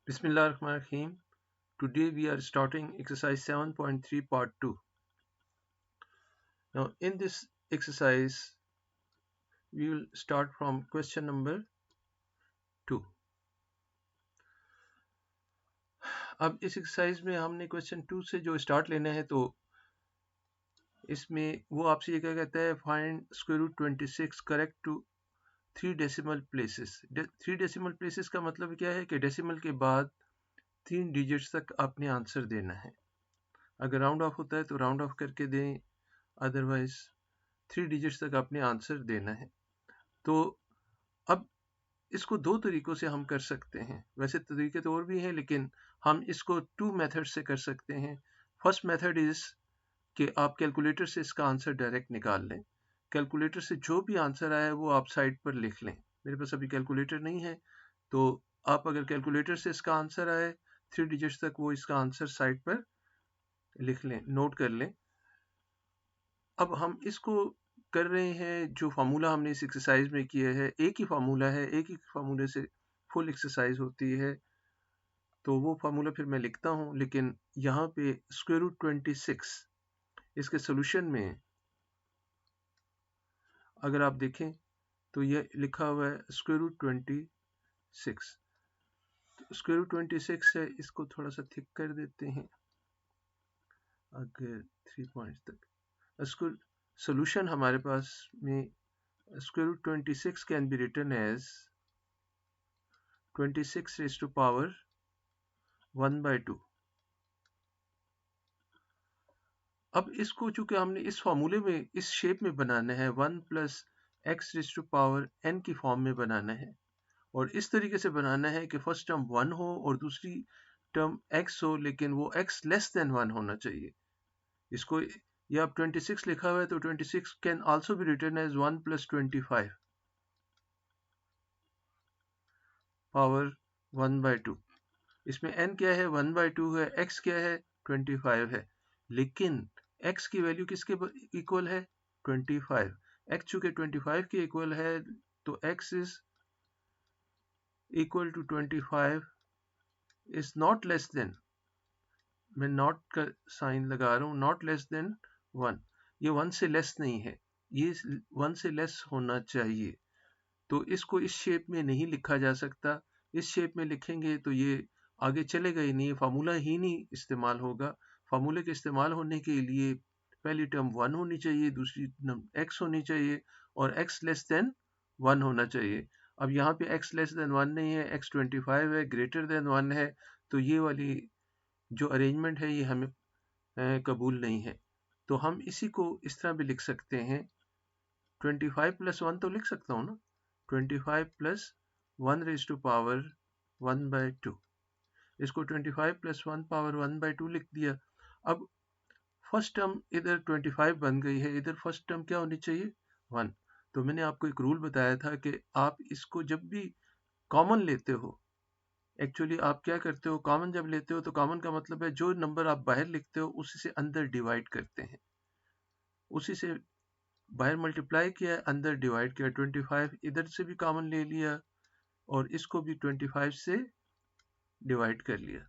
Bismillahirrahmanirrahim. Today we are starting exercise 7.3 part 2. Now in this exercise we will start from question number 2. अब इस exercise में हमने question 2 से जो start लेना है तो इसमें वो आपसे ये क्या कहता है, find square root 26 correct to 3 decimal places. 3 decimal places का मतलब क्या है कि डेसिमल के बाद 3 डिजिट्स तक आपने आंसर देना है। अगर राउंड ऑफ होता है तो राउंड ऑफ करके दें, अदरवाइज 3 डिजिट्स तक आपने आंसर देना है। तो अब इसको दो तरीकों से हम कर सकते हैं। वैसे तरीके तो और भी हैं, लेकिन हम इसको 2 मेथड से कर सकते हैं। फर्स्ट मेथड इज कि आप कैलकुलेटर से इसका आंसर डायरेक्ट निकाल लें। कैलकुलेटर से जो भी आंसर आया वो आप साइड पर लिख लें। मेरे पास अभी कैलकुलेटर नहीं है, तो आप अगर कैलकुलेटर से इसका आंसर आए 3 डिजिट्स तक, वो इसका आंसर साइड पर लिख लें, नोट कर लें। अब हम इसको कर रहे हैं, जो फार्मूला हमने इस एक्सरसाइज में किया है एक ही फार्मूला है, एक ही फार्मूले से फुल एक्सरसाइज होती है। तो वो फार्मूला फिर मैं लिखता हूँ, लेकिन यहाँ पे स्क्वायर रूट 26 इसके सोल्यूशन में अगर आप देखें तो ये लिखा हुआ है स्क्वायर रूट 26। तो स्क्वायर रूट 26 है, इसको थोड़ा सा थिक कर देते हैं अगर 3 पॉइंट्स तक। इसको सोल्यूशन हमारे पास में square root 26 can be written as 26 raised to power 1 by 2। अब इसको चूंकि हमने इस फॉर्मूले में इस शेप में बनाना है, 1 plus x raise to power n की फॉर्म में बनाना है, और इस तरीके से बनाना है कि फर्स्ट टर्म 1 हो और दूसरी टर्म x हो, लेकिन वो x लेस देन 1 होना चाहिए। इसको ये आप 26 लिखा हुआ है, तो 26 can also be written as 1 plus 25 power 1 by 2। इसमें n क्या है, 1 by 2 है, x क्या है, 25 है, लेकिन x की वैल्यू किसके इक्वल है, 25। x चूंकि 25 के इक्वल है, तो x is equal to 25 is not less than, मैं नॉट का साइन लगा रहा हूँ, नॉट लेस देन 1। ये 1 से लेस नहीं है, ये 1 से लेस होना चाहिए। तो इसको इस शेप में नहीं लिखा जा सकता। इस शेप में लिखेंगे तो ये आगे चलेगा ही नहीं, फार्मूला ही नहीं इस्तेमाल होगा। फार्मूले के इस्तेमाल होने के लिए पहली टर्म 1 होनी चाहिए, दूसरी टर्म x होनी चाहिए, और x लेस देन 1 होना चाहिए। अब यहाँ पे x लेस देन 1 नहीं है, x 25 है, ग्रेटर देन 1 है, तो ये वाली जो अरेंजमेंट है ये हमें कबूल नहीं है। तो हम इसी को इस तरह भी लिख सकते हैं, 25 प्लस 1 तो लिख सकता हूँ ना, 25 plus 1 raise to power 1 by 2। इसको 25 प्लस 1 पावर 1 बाय 2 लिख दिया। अब फर्स्ट टर्म इधर 25 बन गई है, इधर फर्स्ट टर्म क्या होनी चाहिए, 1। तो मैंने आपको एक रूल बताया था कि आप इसको जब भी कॉमन लेते हो, एक्चुअली आप क्या करते हो, कॉमन जब लेते हो तो कॉमन का मतलब है जो नंबर आप बाहर लिखते हो उसी से अंदर डिवाइड करते हैं, उसी से बाहर मल्टीप्लाई किया, अंदर डिवाइड किया। 25 इधर से भी कॉमन ले लिया और इसको भी 25 से डिवाइड कर लिया।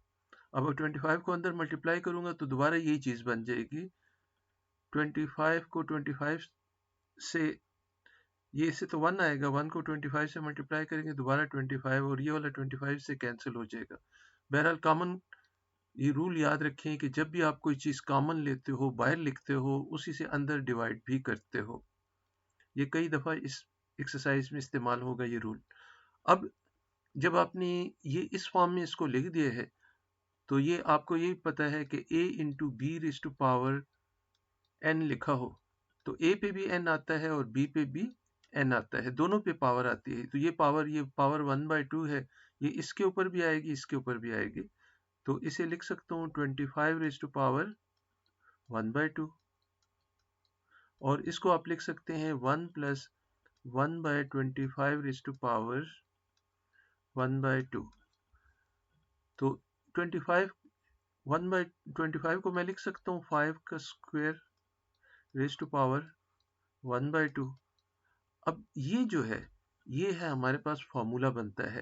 अब 25 को अंदर मल्टीप्लाई करूंगा तो दोबारा यही चीज बन जाएगी। 25 को 25 से, ये इससे तो 1 आएगा, 1 को 25 से मल्टीप्लाई करेंगे दोबारा 25, और ये वाला 25 से कैंसिल हो जाएगा। बहरहाल कॉमन, ये रूल याद रखें कि जब भी आप कोई चीज कॉमन लेते हो, बाहर लिखते हो, उसी से अंदर डिवाइड भी करते हो। ये कई दफा इस एक्सरसाइज में इस्तेमाल होगा ये रूल। अब जब आपने ये इस फॉर्म में इसको लिख दिया है, तो ये आपको यही पता है कि a into B raise to power n लिखा हो, तो a पे भी n आता है और b पे भी n आता है, दोनों पे पावर आती है। तो ये पावर 1 बाय 2 है, ये इसके ऊपर भी आएगी, इसके ऊपर भी आएगी। तो इसे लिख सकता हूँ 25 रेज टू पावर 1 बाय 2, और इसको आप लिख सकते हैं 1 plus 1 by 25 raise to power 1 by 2। तो 25 1 बाय 25 को मैं लिख सकता हूँ 5 का square raise to power 1 by 2। अब ये जो है, ये है हमारे पास फॉर्मूला बनता है।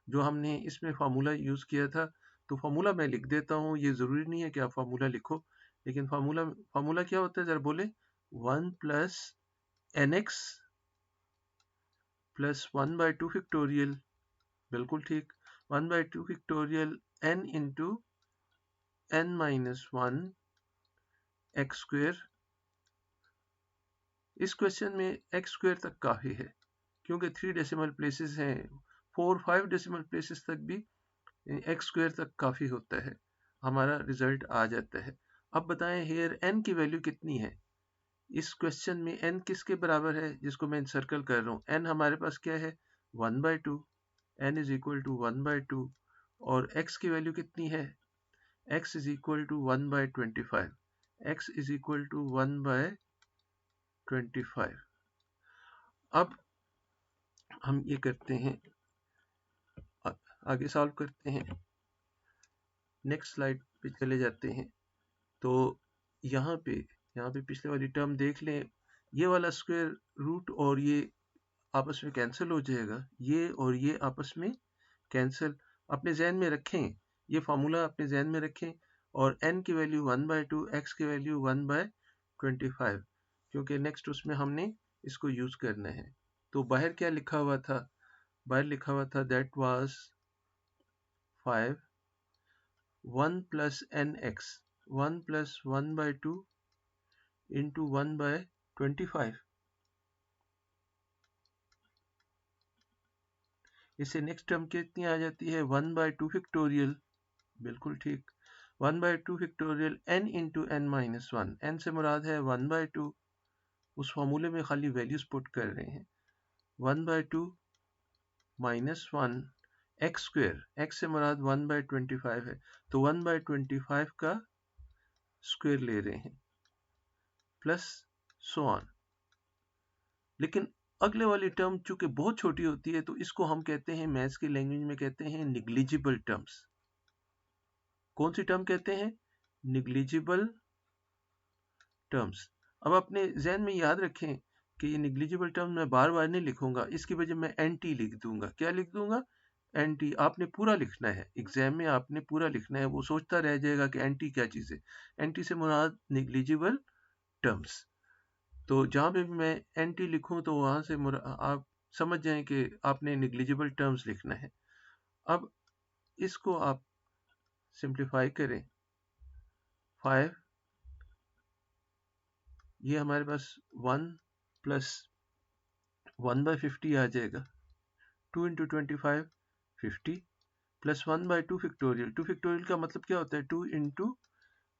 जो हमने इसमें फार्मूला यूज़ किया था, तो फार्मूला मैं लिख देता हूँ, ये ज़रूरी नहीं है कि आप फार्मूला लिखो, लेकिन फार्मूला क्या होता है ज़रा बोले? 1 प्लस nx प्लस 1/2 फैक्टोरियल, बिल्कुल ठीक, 1/2 factorial n into n minus 1 x square. इस क्वेश्चन में एक्स स्क्वेयर तक काफ़ी है, क्योंकि 3 डेसिमल प्लेसेस हैं, 4-5 डेसिमल प्लेसेस तक भी एक्स स्क्वेयर तक काफ़ी होता है, हमारा रिजल्ट आ जाता है। अब बताएं हेयर n की वैल्यू कितनी है? इस क्वेश्चन में n किसके बराबर है, जिसको मैं सर्कल कर रहा हूँ? n हमारे पास क्या है? 1/2, n इज इक्वल टू 1/2, और x की वैल्यू कितनी है? x is equal to 1/25, x is equal to 1/25। अब हम ये करते हैं, आगे सॉल्व करते हैं, नेक्स्ट स्लाइड पे चले जाते हैं। तो यहाँ पे पिछले वाली टर्म देख लें, ये वाला स्क्वायर रूट और ये आपस में कैंसिल हो जाएगा, ये और ये आपस में कैंसिल। अपने जहन में रखें, ये फार्मूला अपने जहन में रखें, और n की वैल्यू 1/2, x की वैल्यू 1/25, क्योंकि नेक्स्ट उसमें हमने इसको यूज करना है। तो बाहर क्या लिखा हुआ था? बाहर लिखा हुआ था that was 5 1 plus nx, 1 plus 1/2 into 1/25। इससे नेक्स्ट टर्म कितनी आ जाती है? 1/2 फैक्टोरियल, बिल्कुल ठीक, 1/2 factorial n into n minus 1, n से मुराद है 1/2, उस फॉर्मूले में खाली वैल्यूज पुट कर रहे हैं। 1/2 माइनस 1 एक्स स्क्वेयर, x से मुराद 1/25 है, तो 1/25 का स्क्वेयर ले रहे हैं, प्लस सो ऑन। लेकिन अगले वाली टर्म चूंकि बहुत छोटी होती है, तो इसको हम कहते हैं, मैथ्स की लैंग्वेज में कहते हैं निग्लिजिबल टर्म्स। कौन सी टर्म कहते हैं? Negligible terms. अब अपने जहन में याद रखें कि ये निग्लिजिबल टर्म मैं बार बार नहीं लिखूंगा, इसकी वजह मैं एंटी लिख दूंगा। क्या लिख दूंगा? एंटी। आपने पूरा लिखना है, एग्जाम में आपने पूरा लिखना है, वो सोचता रह जाएगा कि एंटी क्या चीज़ है। एंटी से मुराद निग्लिजिबल टर्म्स। तो जहाँ पे भी मैं एंटी लिखूं, तो वहां से आप समझ जाएं कि आपने निग्लिजिबल टर्म्स लिखना है। अब इसको आप सिंप्लीफाई करें, 5, ये हमारे पास 1 प्लस 1/50 आ जाएगा, 2 इंटू 25 50, प्लस 1/2 फैक्टोरियल। 2 फैक्टोरियल का मतलब क्या होता है? 2 इंटू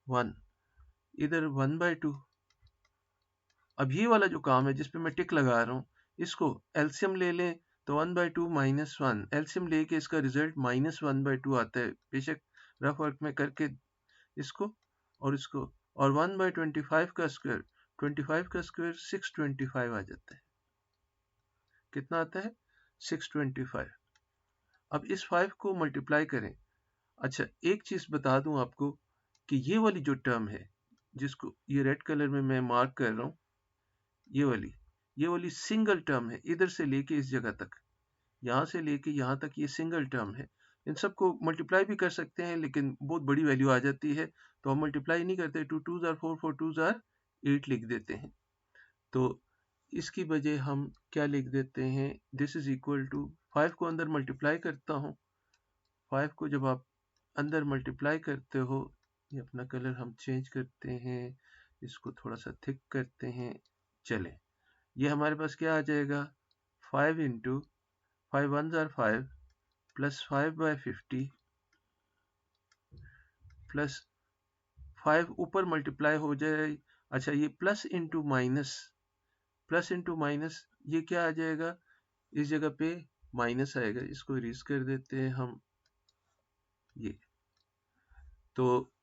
1, इधर 1/2। अब ये वाला जो काम है जिसपे मैं टिक लगा रहा हूँ, इसको एलसीएम ले लें, तो 1/2 माइनस 1, एलसीएम लेके इसका रिजल्ट -1/2 आता है। बेशक रफ वर्क में करके इसको और इसको, और 1/25 का स्क्वायर, 25 का स्क्वायर 625 आ जाता है। कितना आता है? 625। अब इस 5 को मल्टीप्लाई करें। अच्छा, एक चीज बता दूं आपको कि ये वाली जो टर्म है, जिसको ये रेड कलर में मैं मार्क कर रहा हूँ, ये वाली सिंगल टर्म है, इधर से लेके इस जगह तक, यहाँ से लेके यहाँ तक ये सिंगल टर्म है। इन सबको मल्टीप्लाई भी कर सकते हैं, लेकिन बहुत बड़ी वैल्यू आ जाती है, तो हम मल्टीप्लाई नहीं करते, 2 2s are 4, 4 2s are 8 लिख देते हैं। तो इसकी बजाय हम क्या लिख देते हैं? दिस इज इक्वल टू 5 को अंदर मल्टीप्लाई करता हूँ, 5 को जब आप अंदर मल्टीप्लाई करते हो, ये अपना कलर हम चेंज करते हैं, इसको थोड़ा सा थिक करते हैं। चले, ये हमारे पास क्या आ जाएगा? 5 into 5 1s are 5 plus 5/50 plus 5 ऊपर मल्टीप्लाई हो जाए। अच्छा, ये plus into minus, plus into minus, ये क्या आ जाएगा? इस जगह पे माइनस आएगा, इसको इरेज कर देते हैं हम। ये तो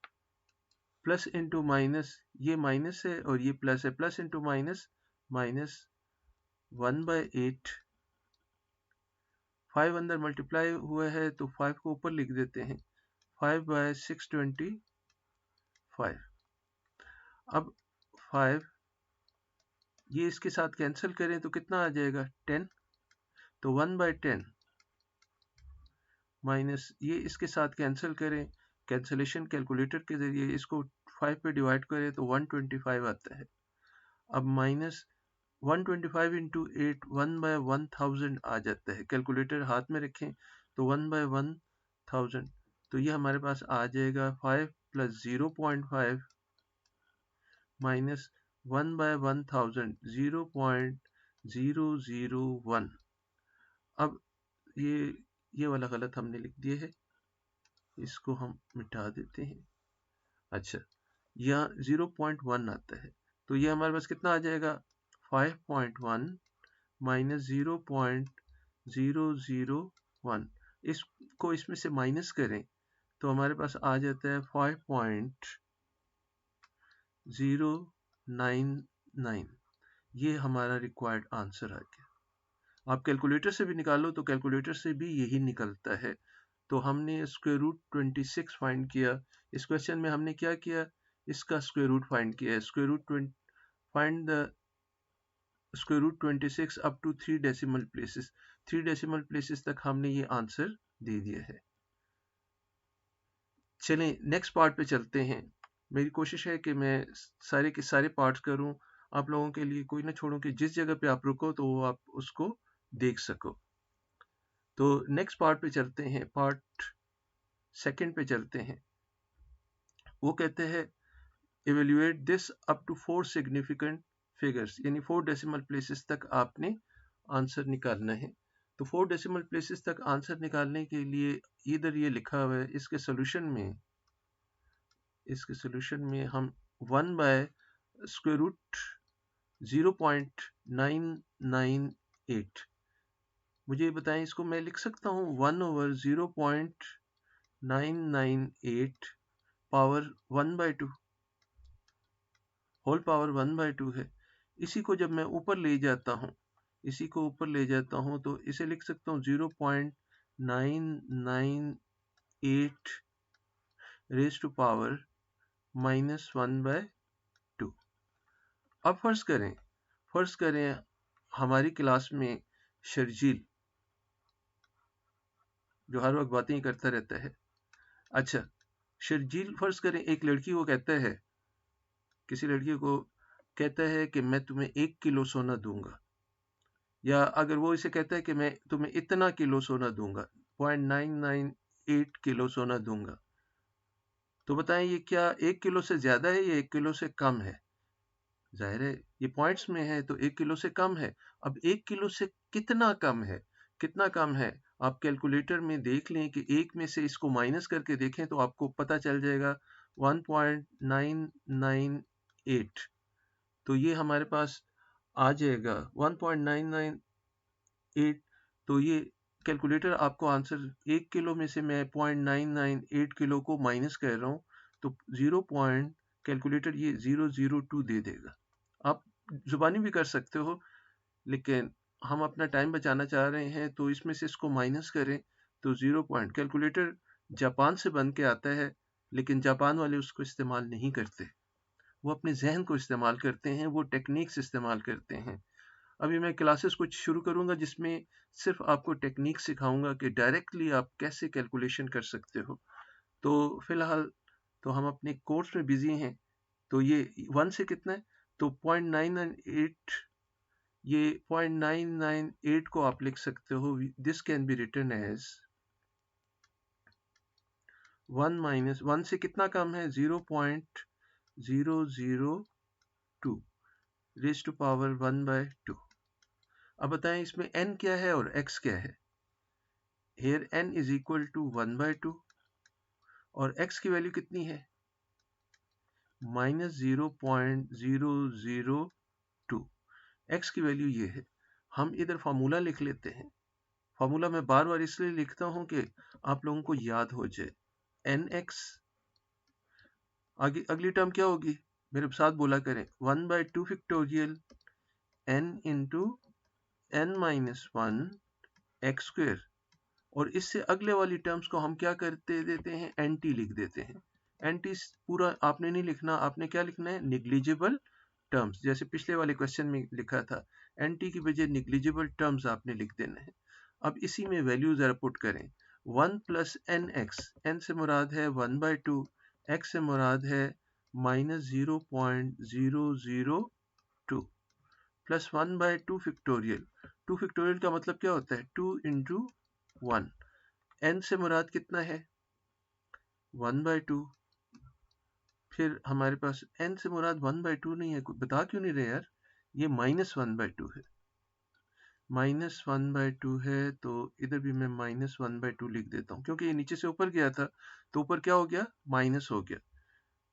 प्लस इंटू माइनस, ये माइनस है और ये प्लस है, प्लस इंटू माइनस, माइनस 1/8। 5 अंदर मल्टीप्लाई हुआ है, तो 5 को ऊपर लिख देते हैं, 5/625। अब 5 ये इसके साथ कैंसिल करें तो कितना आ जाएगा? 10। तो 1/10, माइनस ये इसके साथ कैंसिल करें, कैंसिलेशन कैलकुलेटर के जरिए इसको 5 पे डिवाइड करें तो 125 आता है। अब माइनस 125 इंटू 8 1/1000 आ जाता है। कैलकुलेटर हाथ में रखें तो 1/1000, तो ये हमारे पास आ जाएगा 5 + 0.5 माइनस 1/1000 0.001। अब ये वाला गलत हमने लिख दिया है, इसको हम मिटा देते हैं। अच्छा, यहाँ 0.1 आता है, तो ये हमारे पास कितना आ जाएगा 5.1 माइनस 0.001। इसको इसमें से माइनस करें तो हमारे पास आ जाता है 5.099। ये हमारा रिक्वायर्ड आंसर आ गया। आप कैलकुलेटर से भी निकालो तो कैलकुलेटर से भी यही निकलता है। तो हमने स्क्वायर रूट 26 फाइंड किया। इस क्वेश्चन में हमने क्या किया, इसका स्क्वायर रूट फाइंड किया। Square root find the square root 26 up to 3 decimal places. 3 decimal places तक हमने ये आंसर दे दिया है। चलें नेक्स्ट पार्ट पे चलते हैं। मेरी कोशिश है कि मैं सारे के सारे पार्ट्स करूं, आप लोगों के लिए कोई ना छोड़ूं कि जिस जगह पे आप रुको तो आप उसको देख सको। तो नेक्स्ट पार्ट पे चलते हैं, पार्ट सेकंड पे चलते हैं। वो कहते हैं evaluate this up to 4 significant figures, यानी 4 डेसिमल प्लेसेस तक आपने आंसर निकालना है। तो 4 डेसिमल प्लेसेस तक आंसर निकालने के लिए इधर ये लिखा हुआ है, इसके सोल्यूशन में हम 1/√0.998, मुझे बताएं इसको मैं लिख सकता हूँ 1/0.998 पावर 1/2 होल पावर 1/2 है। इसी को जब मैं ऊपर ले जाता हूँ, तो इसे लिख सकता हूँ 0.998 रेज टू पावर -1/2। अब फर्ज करें हमारी क्लास में शर्जील, जो हर वक्त बातें करता रहता है। अच्छा, शर्जील फर्ज करें एक लड़की को कहता है, किसी लड़की को कहता है कि मैं तुम्हें 1 किलो सोना दूंगा, या अगर वो इसे कहता है कि मैं तुम्हें इतना किलो सोना दूंगा, 0.998 किलो सोना दूंगा, तो बताएं ये क्या 1 किलो से ज्यादा है या 1 किलो से कम है? जाहिर है ये पॉइंट्स में है तो 1 किलो से कम है। अब 1 किलो से कितना कम है, आप कैलकुलेटर में देख लें कि एक में से इसको माइनस करके देखें तो आपको पता चल जाएगा 1.998। तो ये हमारे पास आ जाएगा 1.998। तो ये कैलकुलेटर आपको आंसर 1 किलो में से मैं 0.998 किलो को माइनस कर रहा हूँ तो कैलकुलेटर ये 002 दे देगा। आप जुबानी भी कर सकते हो, लेकिन हम अपना टाइम बचाना चाह रहे हैं तो इसमें से इसको माइनस करें तो 0 पॉइंट। कैलकुलेटर जापान से बन के आता है, लेकिन जापान वाले उसको इस्तेमाल नहीं करते, वो अपने जहन को इस्तेमाल करते हैं, वो टेक्निक्स इस्तेमाल करते हैं। अभी मैं क्लासेस कुछ शुरू करूंगा जिसमें सिर्फ आपको टेक्निक सिखाऊंगा कि डायरेक्टली आप कैसे कैलकुलेशन कर सकते हो। तो फिलहाल तो हम अपने कोर्स में बिजी हैं। तो ये 1 से कितना है, तो 0.998, ये 0.998 को आप लिख सकते हो, this can be written as 1 minus 1 से कितना कम है 0.002 रेज टू पावर 1/2। अब बताएं इसमें n क्या है और x क्या है। Here n is equal to 1/2 और x की वैल्यू कितनी है -0.002। x की वैल्यू ये है। हम इधर फार्मूला लिख लेते हैं। फार्मूला मैं बार बार इसलिए लिखता हूं कि आप लोगों को याद हो जाए। nx, आगे अगली टर्म क्या होगी, मेरे साथ बोला करें 1/2 factorial n into n-1 x square, और इससे अगले वाली टर्म्स को हम क्या करते देते हैं, nt लिख देते हैं। nt पूरा आपने नहीं लिखना, आपने क्या लिखना है, निग्लिजिबल टर्म्स, जैसे पिछले वाले क्वेश्चन में लिखा था nt की बजाय निग्लिजिबल टर्म्स आपने लिख देना है। अब इसी में वैल्यू जरा पुट करें, 1 प्लस एन एक्स, एन से मुराद है 1/2, एक्स से मुराद है -0.002 प्लस 1/2 फैक्टोरियल। 2 फैक्टोरियल का मतलब क्या होता है? 2 इंटू 1। एन से मुराद कितना है? 1/2। फिर हमारे पास एन से मुराद 1/2 नहीं है, बता क्यों नहीं रहे यार? ये -1/2 है, -1/2 है, तो इधर भी मैं -1/2 लिख देता हूँ, क्योंकि ये नीचे से ऊपर गया था तो ऊपर क्या हो गया? माइनस हो गया,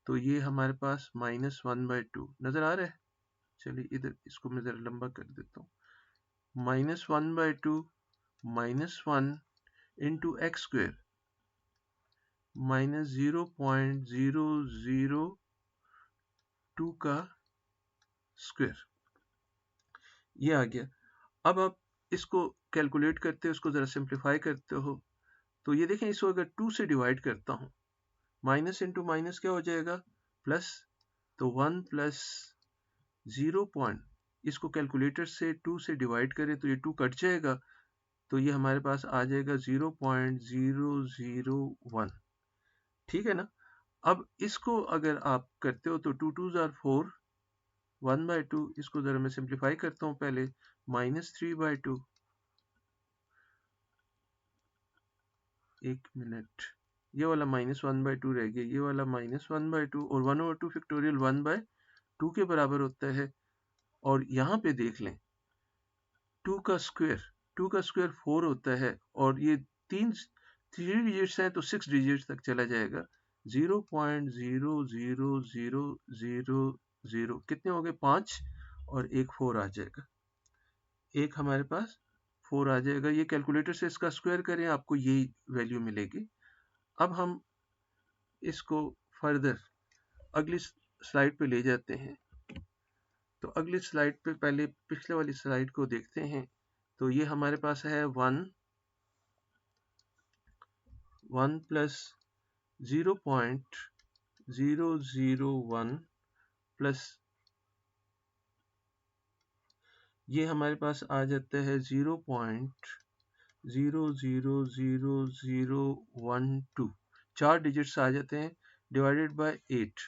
तो ये हमारे पास -1/2 नजर आ रहा है। चलिए इधर इसको मैं जरा लंबा कर देता हूँ। -1/2 -1 इंटू एक्स स्क्वेयर -0.002 का स्क्वेयर, ये आ गया। अब आप इसको कैलकुलेट करते हो, इसको जरा सिंप्लीफाई करते हो, तो ये देखें, इसको अगर 2 से डिवाइड करता हूँ, माइनस इंटू माइनस क्या हो जाएगा? प्लस, तो 1 प्लस 0 पॉइंट, इसको कैलकुलेटर से 2 से डिवाइड करें तो ये 2 कट जाएगा, तो ये हमारे पास आ जाएगा 0.001। ठीक है ना? अब इसको अगर आप करते हो तो 2 2s आर 4, 1/2, इसको जरा मैं सिंप्लीफाई करता हूँ पहले, -3/2, एक मिनट, ये वाला -1/2 रह गया, ये वाला -1/2, और 1/2 फैक्टोरियल 1/2 के बराबर होता है। और यहाँ पे देख लें, 2 का स्क्वायर 4 होता है, और ये 3 डिजिट्स हैं तो 6 डिजिट्स तक चला जाएगा। 0.00000 कितने हो गए? 5, और एक 4 आ जाएगा, एक हमारे पास 4 आ जाएगा। ये कैलकुलेटर से इसका स्क्वायर करें, आपको यही वैल्यू मिलेगी। अब हम इसको फर्दर अगली स्लाइड पे ले जाते हैं। तो अगली स्लाइड पे पहले पिछले वाली स्लाइड को देखते हैं। तो ये हमारे पास है 1 प्लस 0.001 प्लस ये हमारे पास आ जाता है 0.0000012, 4 डिजिट्स आ जाते हैं, डिवाइडेड बाय 8।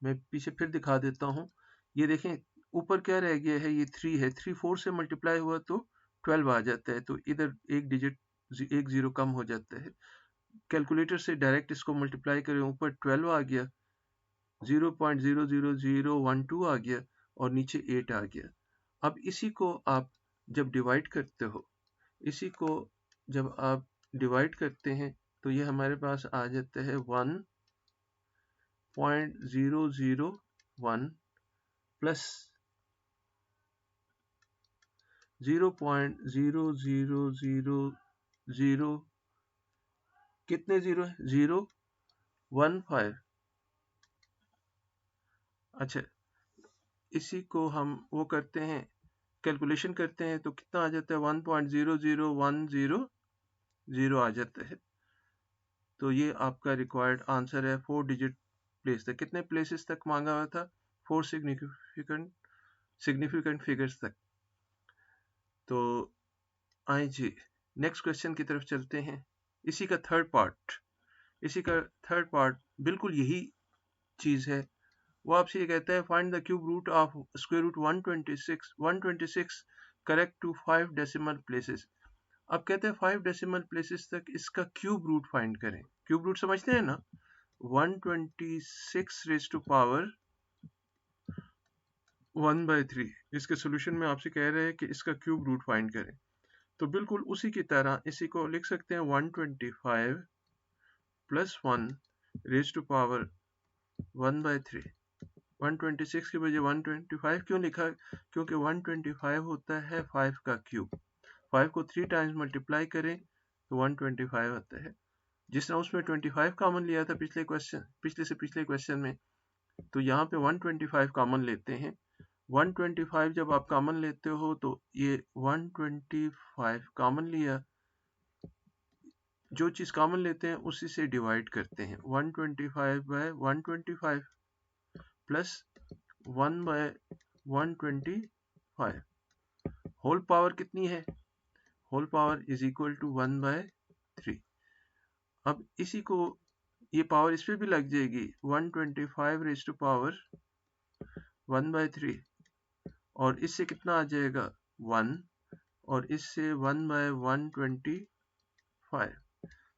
मैं पीछे फिर दिखा देता हूँ। ये देखें, ऊपर क्या रह गया है? ये 3 है, 3 4 से मल्टीप्लाई हुआ तो 12 आ जाता है, तो इधर एक डिजिट, एक जीरो कम हो जाता है। कैलकुलेटर से डायरेक्ट इसको मल्टीप्लाई करें, ऊपर 12 आ गया, 0.00012 आ गया, और नीचे 8 आ गया। अब इसी को आप जब डिवाइड करते हो, इसी को जब आप डिवाइड करते हैं, तो ये हमारे पास आ जाता है 1.001 प्लस 0.0000, कितने जीरो है? 0.15। अच्छा, इसी को हम वो करते हैं, कैलकुलेशन करते हैं, तो कितना आ जाता है? 1.00100 आ जाता है। तो ये आपका रिक्वायर्ड आंसर है 4 डिजिट प्लेस तक। कितने प्लेसेस तक मांगा हुआ था? 4 सिग्निफिकेंट फिगर्स तक। तो आए जी नेक्स्ट क्वेश्चन की तरफ चलते हैं। इसी का थर्ड पार्ट बिल्कुल यही चीज है। वो आपसे ये कहता है, find the cube root of square root 126 correct to 5 decimal places. अब कहते हैं 5 डेसिमल प्लेसेस तक इसका क्यूब रूट फाइंड करें। क्यूब रूट समझते हैं ना? 126 रेज़ टू पावर 1/3। इसके सोल्यूशन में आपसे कह रहे हैं कि इसका क्यूब रूट फाइंड करें। तो बिल्कुल उसी की तरह इसी को लिख सकते हैं 125 प्लस 1 रेज़ टू पावर 1/3। 126 की बजाय 125 क्यों लिखा? क्योंकि 125 होता है 5 का क्यूब। 5 को 3 टाइम्स मल्टीप्लाई करें तो 125 आता है। जिस तरह उसमें 25 कॉमन लिया था पिछले से पिछले क्वेश्चन में, तो यहाँ पे 125 कॉमन लेते हैं। 125 जब आप कॉमन लेते हो तो ये 125 कॉमन लिया, जो चीज कॉमन लेते हैं उसी से डिवाइड करते हैं। 125 by 125 plus 1 by 125, whole power कितनी है? Whole power is equal to 1/3। अब इसी को ये पावर इस पे भी लग जाएगी 125 रेज़ टू पावर 1/3 और इससे कितना आ जाएगा 1 और इससे 1/125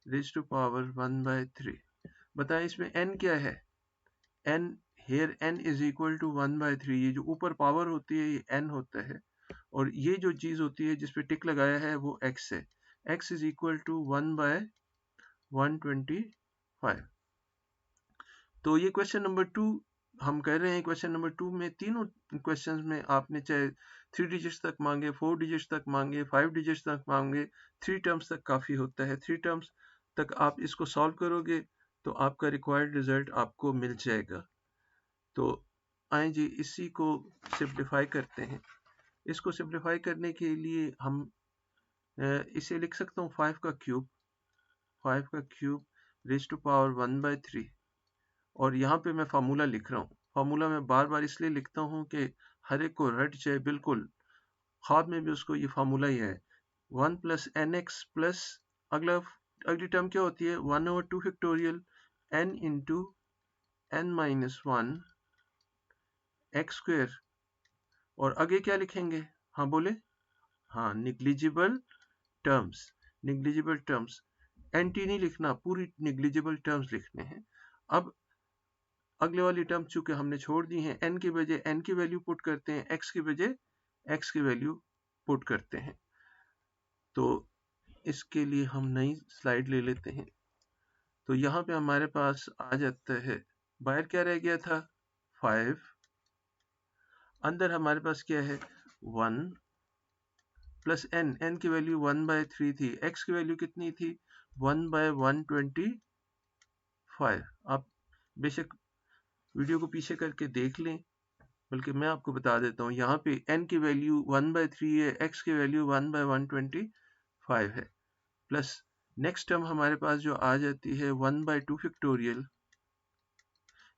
रेज़ टू पावर 1/3। बताएं इसमें n क्या है? n here n is equal to 1/3। ये जो ऊपर पावर होती है ये n होता है और ये जो चीज होती है जिसपे टिक लगाया है वो x है। x is equal to 1/125। तो ये क्वेश्चन नंबर 2 हम कर रहे हैं। क्वेश्चन नंबर 2 में तीनों क्वेश्चंस में आपने चाहे 3 डिजिट्स तक मांगे, 4 डिजिट्स तक मांगे, 5 डिजिट्स तक मांगे, 3 टर्म्स तक काफी होता है। 3 टर्म्स तक आप इसको सॉल्व करोगे तो आपका रिक्वायर्ड रिजल्ट आपको मिल जाएगा। तो आए जी इसी को सिंप्लीफाई करते हैं। इसको सिंप्लीफाई करने के लिए हम इसे लिख सकता हूँ 5 का क्यूब रेज़ टू पावर 1/3 और यहाँ पे मैं फार्मूला लिख रहा हूँ। फार्मूला मैं बार बार इसलिए लिखता हूँ कि हर एक को रट जाए, बिल्कुल ख्वाब में भी उसको ये फार्मूला ही है। 1 प्लस एन एक्स प्लस अगली टर्म क्या होती है 1/2 factorial n into n minus 1 x square और आगे क्या लिखेंगे? हाँ बोले, हाँ निग्लिजिबल टर्म्स। एंटी नहीं लिखना, पूरी निग्लिजिबल टर्म्स लिखने हैं। अब अगले वाली टर्म चूंकि हमने छोड़ दी है, n की बजाय n की वैल्यू पुट करते हैं, x की बजाय x की वैल्यू पुट करते हैं। तो इसके लिए हम नई स्लाइड ले लेते हैं। तो यहाँ पे हमारे पास आ जाता है, बाहर क्या रह गया था 5, अंदर हमारे पास क्या है 1 प्लस n की वैल्यू 1/3 थी, x की वैल्यू कितनी थी 1/125। आप बेशक वीडियो को पीछे करके देख लें, बल्कि मैं आपको बता देता हूँ यहाँ पे n की वैल्यू 1/3 है, x की वैल्यू 1/125 है। प्लस नेक्स्ट टर्म हमारे पास जो आ जाती है 1/2 factorial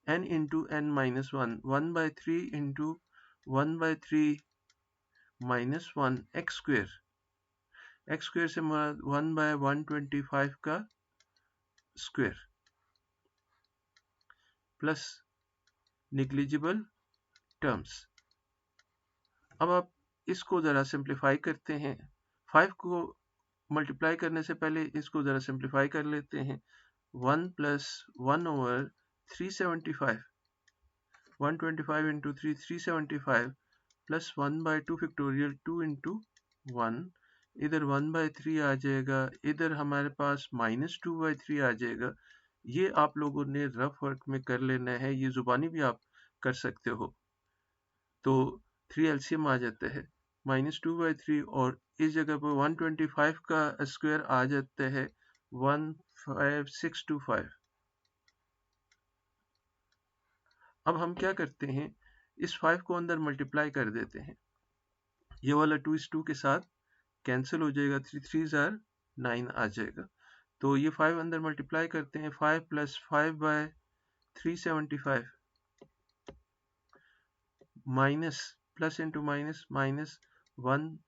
n into n minus 1, 1/3 into 1/3 minus 1 x square से 1/125 का स्क्वेयर प्लस निग्लिजिबल टर्म्स। अब आप इसको ज़रा सिंप्लीफाई करते हैं। 5 को मल्टीप्लाई करने से पहले इसको ज़रा सिंप्लीफाई कर लेते हैं। 1 plus 1/375, 125 into 3 375 plus 1/2 factorial 2 into 1, इधर 1/3 आ जाएगा, इधर हमारे पास -2/3 आ जाएगा। ये आप लोगों ने रफ वर्क में कर लेना है, ये जुबानी भी आप कर सकते हो। तो 3 एलसीएम आ जाता है -2/3 और इस जगह पर 125 का स्क्वायर आ जाता है 15625। अब हम क्या करते हैं, इस 5 को अंदर मल्टीप्लाई कर देते हैं। ये वाला 2 इस 2 के साथ कैंसिल हो जाएगा, 3 3 जार 9 आ जाएगा। तो ये 5 अंदर मल्टीप्लाई करते हैं, 5 plus 5/375 minus plus into minus minus 1,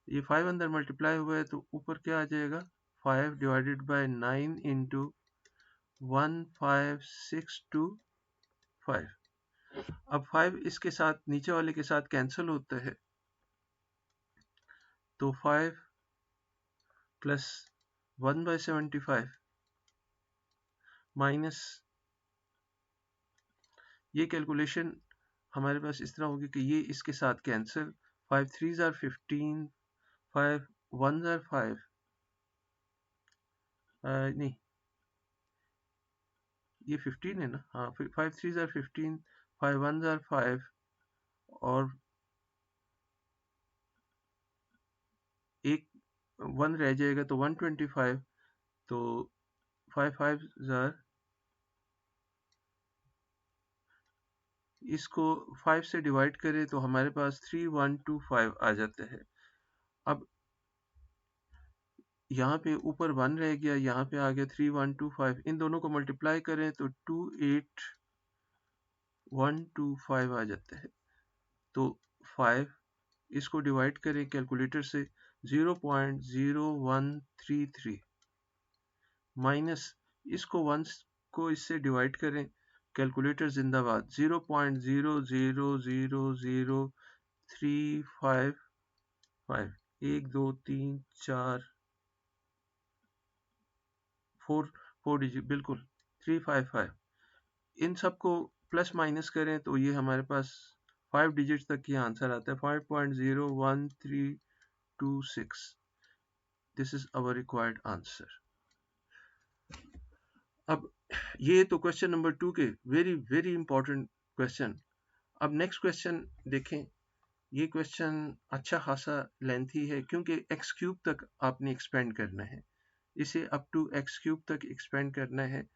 ये 5 अंदर मल्टीप्लाई हुआ है तो ऊपर क्या आ जाएगा 5 डिवाइडेड बाय 9 इंटू 15625। अब 5 इसके साथ नीचे वाले के साथ कैंसिल होता है, तो 5 प्लस 1/75 माइनस, ये कैलकुलेशन हमारे पास इस तरह होगी कि ये इसके साथ कैंसिल, 5 3 जार 15, 5 1 जार 5, नहीं ये 15 है ना, हाँ 5 3 जार 15, 5 1 जार 5 और एक 1 रह जाएगा तो 125, तो 5 5 जार, इसको 5 से डिवाइड करें तो हमारे पास 3125 आ जाता है। अब यहाँ पे ऊपर 1 रह गया, यहाँ पे आ गया 3125, इन दोनों को मल्टीप्लाई करें तो 28125 आ जाता है। तो 5 इसको डिवाइड करें कैलकुलेटर से 0.0133 माइनस इसको वंस को इससे डिवाइड करें, कैलकुलेटर जिंदाबाद, 0.0000355, 1 2 3 4 4 डिजिट, बिल्कुल 355। इन सबको प्लस माइनस करें तो ये हमारे पास 5 डिजिट तक ये आंसर आता है, 5.01326। This is our required answer. अब ये तो क्वेश्चन नंबर 2 के वेरी वेरी इंपॉर्टेंट क्वेश्चन। अब नेक्स्ट क्वेश्चन देखें। ये क्वेश्चन अच्छा खासा लेंथी है क्योंकि x³ तक आपने एक्सपेंड करना है, इसे अप टू x³ तक एक्सपेंड करना है।